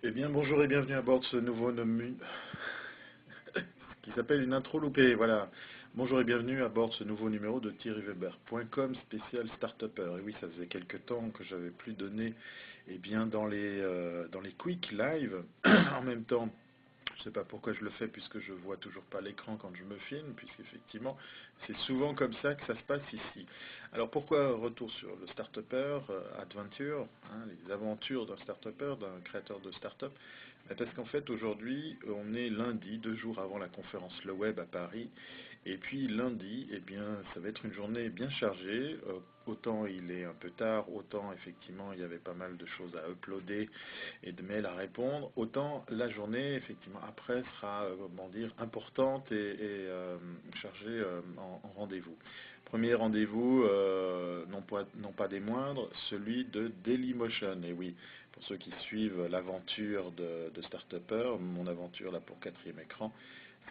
Eh bien, bonjour et bienvenue à bord de ce nouveau qui s'appelle une intro loupée. Voilà. Bonjour et bienvenue à bord de ce nouveau numéro de thierryweber.com spécial Startupper. Et oui, ça faisait quelques temps que j'avais plus donné dans les quick live. En même temps, je ne sais pas pourquoi je le fais puisque je vois toujours pas l'écran quand je me filme, puisqu'effectivement c'est souvent comme ça que ça se passe ici. Alors pourquoi retour sur le Startupper Adventure, hein, les aventures d'un Startupper, d'un créateur de startup? Parce qu'en fait aujourd'hui on est lundi, 2 jours avant la conférence Le Web à Paris, et puis lundi, eh bien, ça va être une journée bien chargée. Autant il est un peu tard, autant effectivement il y avait pas mal de choses à uploader et de mails à répondre. Autant la journée, effectivement, après sera, comment dire, importante et chargée en rendez-vous. Premier rendez-vous, non pas des moindres, celui de Dailymotion. Et oui, pour ceux qui suivent l'aventure de Startupper, mon aventure là pour quatrième écran,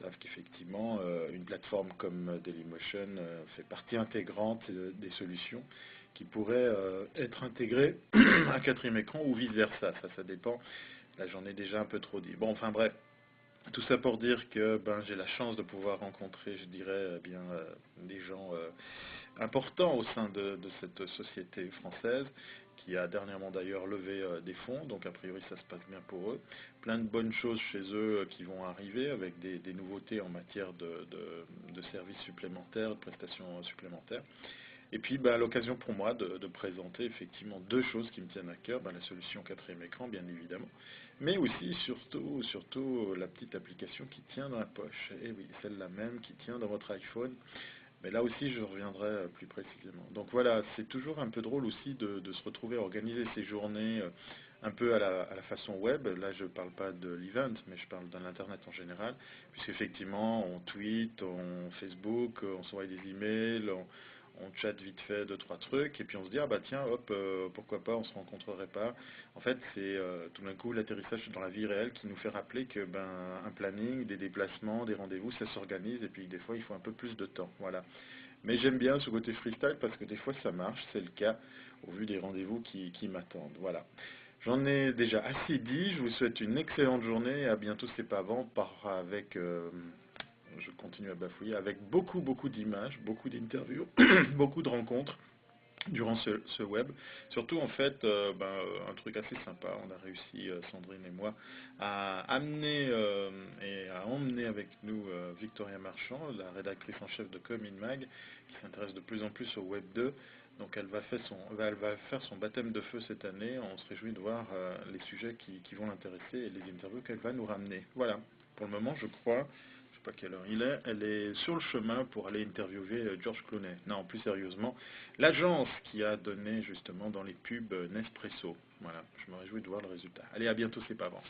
savent qu'effectivement, une plateforme comme Dailymotion fait partie intégrante des solutions qui pourraient être intégrées à quatrième écran ou vice-versa. Ça dépend. Là, j'en ai déjà un peu trop dit. Bon, enfin bref, tout ça pour dire que j'ai la chance de pouvoir rencontrer, je dirais, des gens importants au sein de cette société française, qui a dernièrement d'ailleurs levé des fonds, donc a priori ça se passe bien pour eux. Plein de bonnes choses chez eux qui vont arriver avec des nouveautés en matière de services supplémentaires, de prestations supplémentaires. Et puis l'occasion pour moi de présenter effectivement deux choses qui me tiennent à cœur, la solution quatrième écran bien évidemment, mais aussi surtout la petite application qui tient dans la poche. Et oui, celle-là même qui tient dans votre iPhone. Mais là aussi, je reviendrai plus précisément. Donc voilà, c'est toujours un peu drôle aussi de se retrouver à organiser ces journées un peu à la façon web. Là, je ne parle pas de l'event, mais je parle de l'Internet en général, puisqu'effectivement, on tweet, on Facebook, on s'envoie des emails, on chatte vite fait deux, trois trucs, et puis on se dit, ah bah tiens, hop, pourquoi pas, on se rencontrerait pas. En fait, c'est tout d'un coup l'atterrissage dans la vie réelle qui nous fait rappeler que un planning, des déplacements, des rendez-vous, ça s'organise, et puis des fois, il faut un peu plus de temps. Voilà. Mais j'aime bien ce côté freestyle parce que des fois ça marche, c'est le cas au vu des rendez-vous qui m'attendent. Voilà. J'en ai déjà assez dit, je vous souhaite une excellente journée, à bientôt, c'est pas avant, je continue à bafouiller, avec beaucoup d'images, beaucoup d'interviews, beaucoup de rencontres durant ce web. Surtout en fait, un truc assez sympa, on a réussi, Sandrine et moi, à amener et à emmener avec nous Victoria Marchand, la rédactrice en chef de Cominmag, qui s'intéresse de plus en plus au Web 2. Donc elle va faire son baptême de feu cette année. On se réjouit de voir les sujets qui vont l'intéresser et les interviews qu'elle va nous ramener. Voilà, pour le moment je crois, je sais pas quelle heure il est, elle est sur le chemin pour aller interviewer George Clooney. Non, plus sérieusement, l'agence qui a donné justement dans les pubs Nespresso. Voilà, je me réjouis de voir le résultat. Allez, à bientôt, c'est pas avant.